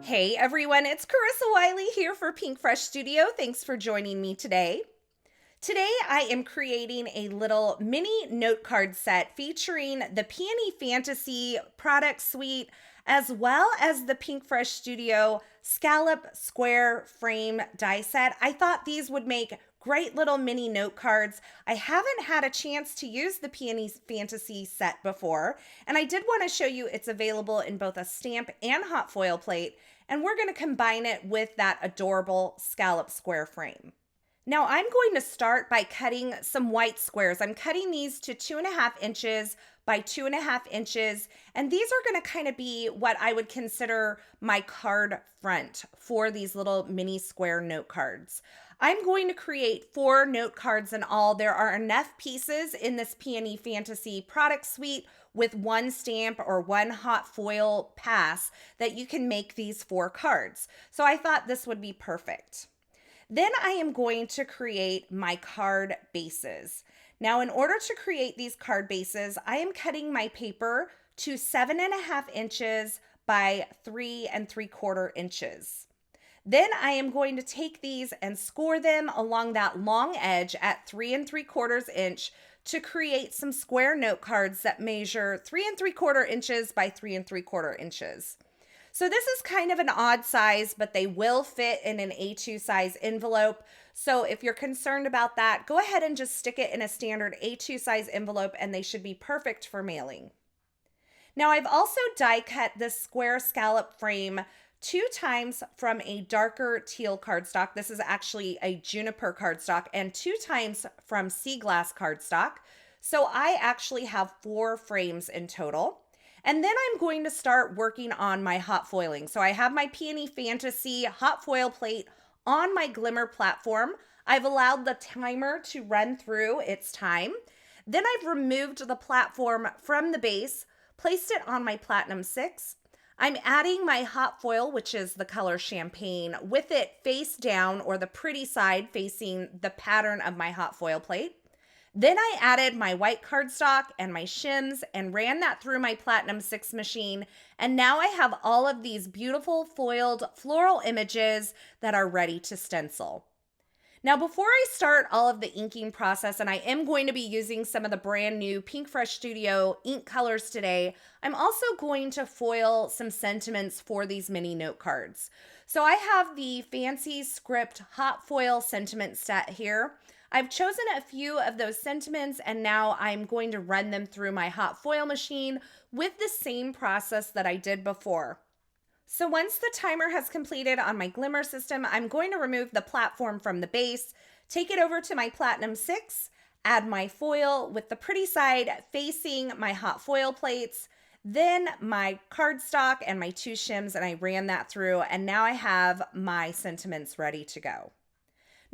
Hey everyone, it's Carissa Wiley here for Pinkfresh Studio. Thanks for joining me today. Today I am creating a little mini note card set featuring the Peony Fantasy product suite as well as the Pinkfresh Studio Scallop square frame die set. I thought these would make great little mini note cards. I haven't had a chance to use the Peony Fantasy set before, and I did want to show you it's available in both a stamp and hot foil plate, and we're going to combine it with that adorable scallop square frame. Now I'm going to start by cutting some white squares. I'm cutting these to 2.5 inches by 2.5 inches, and these are going to kind of be what I would consider my card front for these little mini square note cards. I'm going to create 4 note cards in all. There are enough pieces in this Peony Fantasy product suite with one stamp or one hot foil pass that you can make these 4 cards. So I thought this would be perfect. Then I am going to create my card bases. Now, in order to create these card bases, I am cutting my paper to 7.5 inches by 3 3/4 inches. Then I am going to take these and score them along that long edge at 3 3/4 inch to create some square note cards that measure 3 3/4 inches by 3 3/4 inches. So this is kind of an odd size, but they will fit in an A2 size envelope. So if you're concerned about that, go ahead and just stick it in a standard A2 size envelope and they should be perfect for mailing. Now I've also die cut this square scallop frame 2 times from a darker teal cardstock. This is actually a juniper cardstock, and 2 times from sea glass cardstock. So I actually have 4 frames in total. And then I'm going to start working on my hot foiling. So I have my Peony Fantasy hot foil plate on my glimmer platform. I've allowed the timer to run through its time. Then I've removed the platform from the base, placed it on my Platinum 6. I'm adding my hot foil, which is the color Champagne, with it face down, or the pretty side facing the pattern of my hot foil plate. Then I added my white cardstock and my shims and ran that through my Platinum 6 machine. And now I have all of these beautiful foiled floral images that are ready to stencil. Now, before I start all of the inking process, and I am going to be using some of the brand new Pinkfresh Studio ink colors today, I'm also going to foil some sentiments for these mini note cards. So I have the Fancy Script hot foil sentiment set here. I've chosen a few of those sentiments, and now I'm going to run them through my hot foil machine with the same process that I did before. So once the timer has completed on my glimmer system, I'm going to remove the platform from the base, take it over to my Platinum 6, add my foil with the pretty side facing my hot foil plates, then my cardstock and my 2 shims, and I ran that through, and now I have my sentiments ready to go.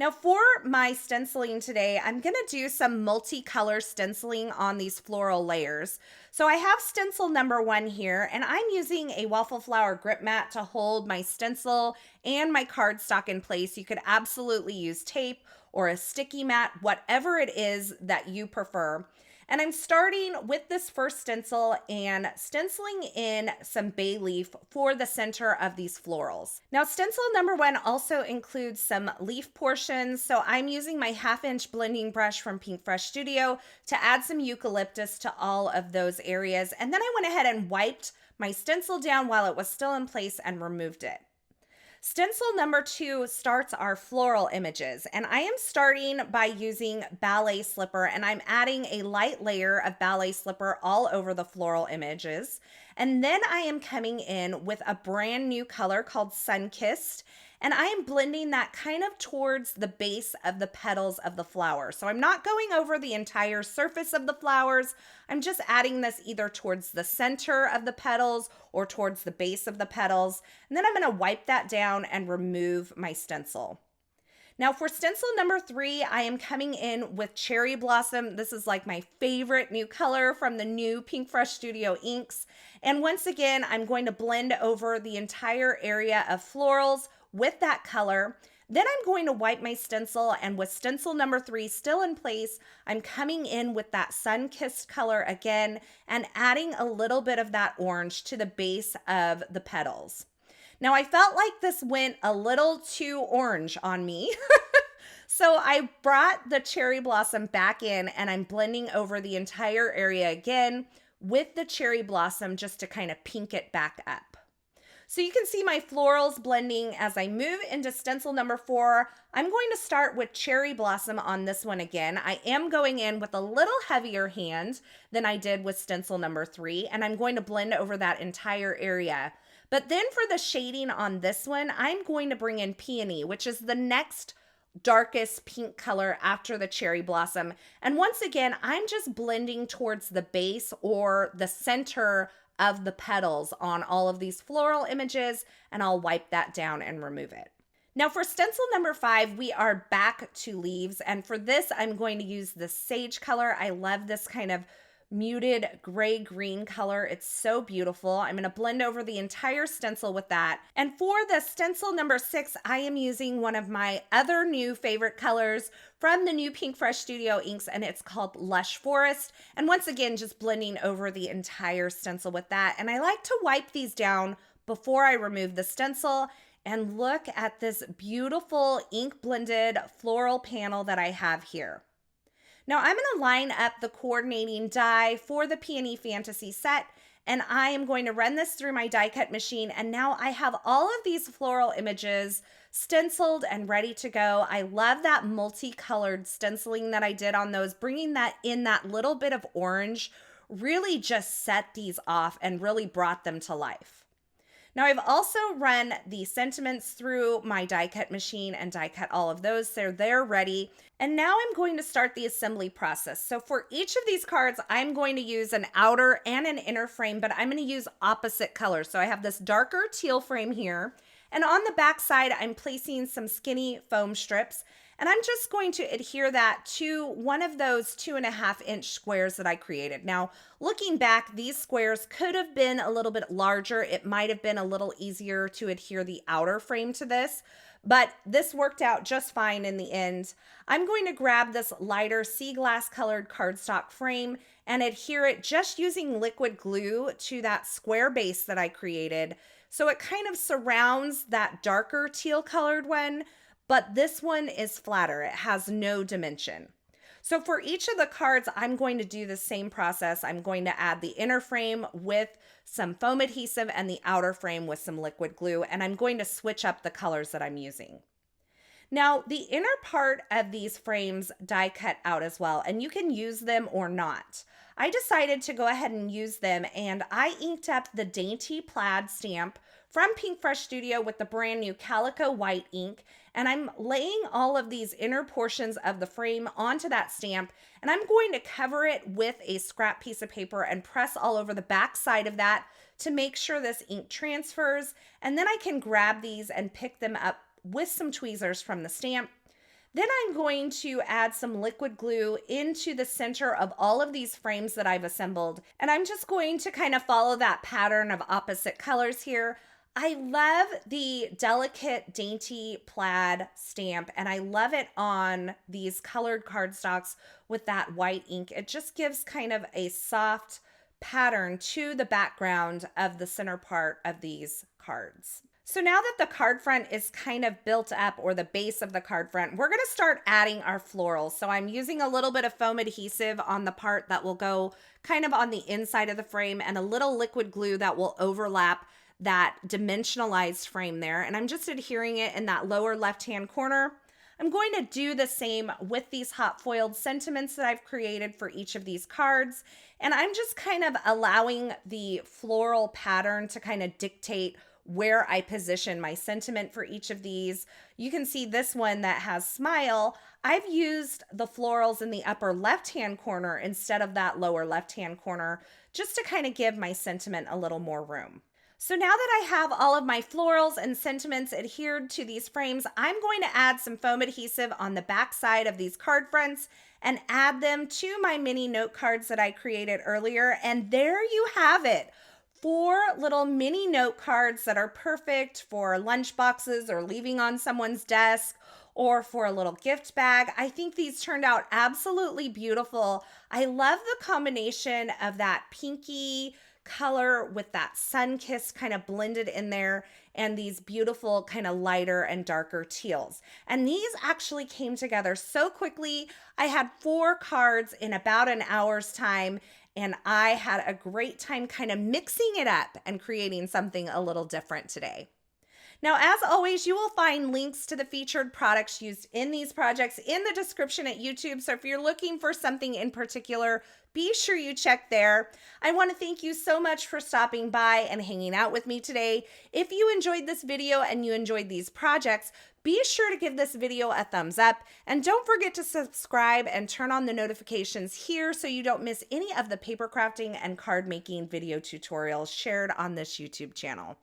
Now for my stenciling today, I'm going to do some multicolor stenciling on these floral layers. So I have stencil number 1 here, and I'm using a waffle flower grip mat to hold my stencil and my cardstock in place. You could absolutely use tape or a sticky mat, whatever it is that you prefer. And I'm starting with this first stencil and stenciling in some bay leaf for the center of these florals. Now, stencil number 1 also includes some leaf portions. So I'm using my 1/2 inch blending brush from Pinkfresh Studio to add some eucalyptus to all of those areas. And then I went ahead and wiped my stencil down while it was still in place and removed it. Stencil number 2 starts our floral images, and I am starting by using Ballet Slipper, and I'm adding a light layer of Ballet Slipper all over the floral images. And then I am coming in with a brand new color called Sunkissed, and I am blending that kind of towards the base of the petals of the flower. So I'm not going over the entire surface of the flowers. I'm just adding this either towards the center of the petals or towards the base of the petals. And then I'm going to wipe that down and remove my stencil. Now for stencil number 3, I am coming in with Cherry Blossom. This is like my favorite new color from the new Pinkfresh Studio inks. And once again, I'm going to blend over the entire area of florals with that color. Then I'm going to wipe my stencil, and with stencil number 3 still in place, I'm coming in with that Sunkissed color again and adding a little bit of that orange to the base of the petals. Now I felt like this went a little too orange on me. So I brought the cherry blossom back in and I'm blending over the entire area again with the cherry blossom just to kind of pink it back up. So you can see my florals blending as I move into stencil number 4. I'm going to start with cherry blossom on this one again. I am going in with a little heavier hand than I did with stencil number 3, and I'm going to blend over that entire area. But then for the shading on this one, I'm going to bring in Peony, which is the next darkest pink color after the cherry blossom. And once again, I'm just blending towards the base or the center of the petals on all of these floral images, and I'll wipe that down and remove it. Now for stencil number 5, we are back to leaves, and for this, I'm going to use the sage color. I love this kind of muted gray-green color. It's so beautiful. I'm going to blend over the entire stencil with that. And for the stencil number 6, I am using one of my other new favorite colors from the new Pinkfresh Studio inks, and it's called Lush Forest. And once again, just blending over the entire stencil with that. And I like to wipe these down before I remove the stencil. And look at this beautiful ink blended floral panel that I have here. Now I'm going to line up the coordinating die for the Peony Fantasy set, and I am going to run this through my die cut machine, and now I have all of these floral images stenciled and ready to go. I love that multicolored stenciling that I did on those, bringing that in that little bit of orange really just set these off and really brought them to life. Now I've also run the sentiments through my die cut machine and die cut all of those, so they're ready. And now I'm going to start the assembly process. So for each of these cards, I'm going to use an outer and an inner frame, but I'm going to use opposite colors. So I have this darker teal frame here, and on the back side, I'm placing some skinny foam strips. And I'm just going to adhere that to one of those 2.5-inch squares that I created. Now, looking back, these squares could have been a little bit larger. It might have been a little easier to adhere the outer frame to this, but this worked out just fine in the end. I'm going to grab this lighter sea glass colored cardstock frame and adhere it just using liquid glue to that square base that I created. So it kind of surrounds that darker teal colored one, but this one is flatter. It has no dimension. So for each of the cards, I'm going to do the same process. I'm going to add the inner frame with some foam adhesive and the outer frame with some liquid glue, and I'm going to switch up the colors that I'm using. Now, the inner part of these frames die cut out as well, and you can use them or not. I decided to go ahead and use them, and I inked up the Dainty Plaid stamp from Pinkfresh Studio with the brand new Calico White ink, and I'm laying all of these inner portions of the frame onto that stamp, and I'm going to cover it with a scrap piece of paper and press all over the back side of that to make sure this ink transfers, and then I can grab these and pick them up with some tweezers from the stamp. Then I'm going to add some liquid glue into the center of all of these frames that I've assembled, and I'm just going to kind of follow that pattern of opposite colors here. I love the delicate Dainty Plaid stamp, and I love it on these colored cardstocks with that white ink. It just gives kind of a soft pattern to the background of the center part of these cards. So now that the card front is kind of built up, or the base of the card front, we're going to start adding our florals. So I'm using a little bit of foam adhesive on the part that will go kind of on the inside of the frame, and a little liquid glue that will overlap that dimensionalized frame there. And I'm just adhering it in that lower left-hand corner. I'm going to do the same with these hot foiled sentiments that I've created for each of these cards. And I'm just kind of allowing the floral pattern to kind of dictate where I position my sentiment for each of these. You can see this one that has smile. I've used the florals in the upper left-hand corner instead of that lower left-hand corner, just to kind of give my sentiment a little more room. So now that I have all of my florals and sentiments adhered to these frames, I'm going to add some foam adhesive on the back side of these card fronts and add them to my mini note cards that I created earlier. And there you have it. 4 little mini note cards that are perfect for lunch boxes or leaving on someone's desk or for a little gift bag. I think these turned out absolutely beautiful. I love the combination of that pinky color with that Sunkissed kind of blended in there, and these beautiful kind of lighter and darker teals. And these actually came together so quickly. I had 4 cards in about an hour's time, and I had a great time kind of mixing it up and creating something a little different today. Now, as always, you will find links to the featured products used in these projects in the description at YouTube. So if you're looking for something in particular, be sure you check there. I want to thank you so much for stopping by and hanging out with me today. If you enjoyed this video and you enjoyed these projects, be sure to give this video a thumbs up, and don't forget to subscribe and turn on the notifications here so you don't miss any of the paper crafting and card making video tutorials shared on this YouTube channel.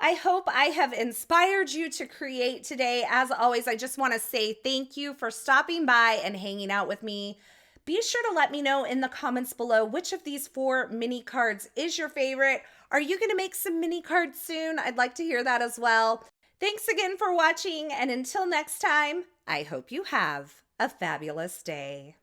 I hope I have inspired you to create today. As always, I just want to say thank you for stopping by and hanging out with me. Be sure to let me know in the comments below which of these 4 mini cards is your favorite. Are you going to make some mini cards soon? I'd like to hear that as well. Thanks again for watching, and until next time, I hope you have a fabulous day.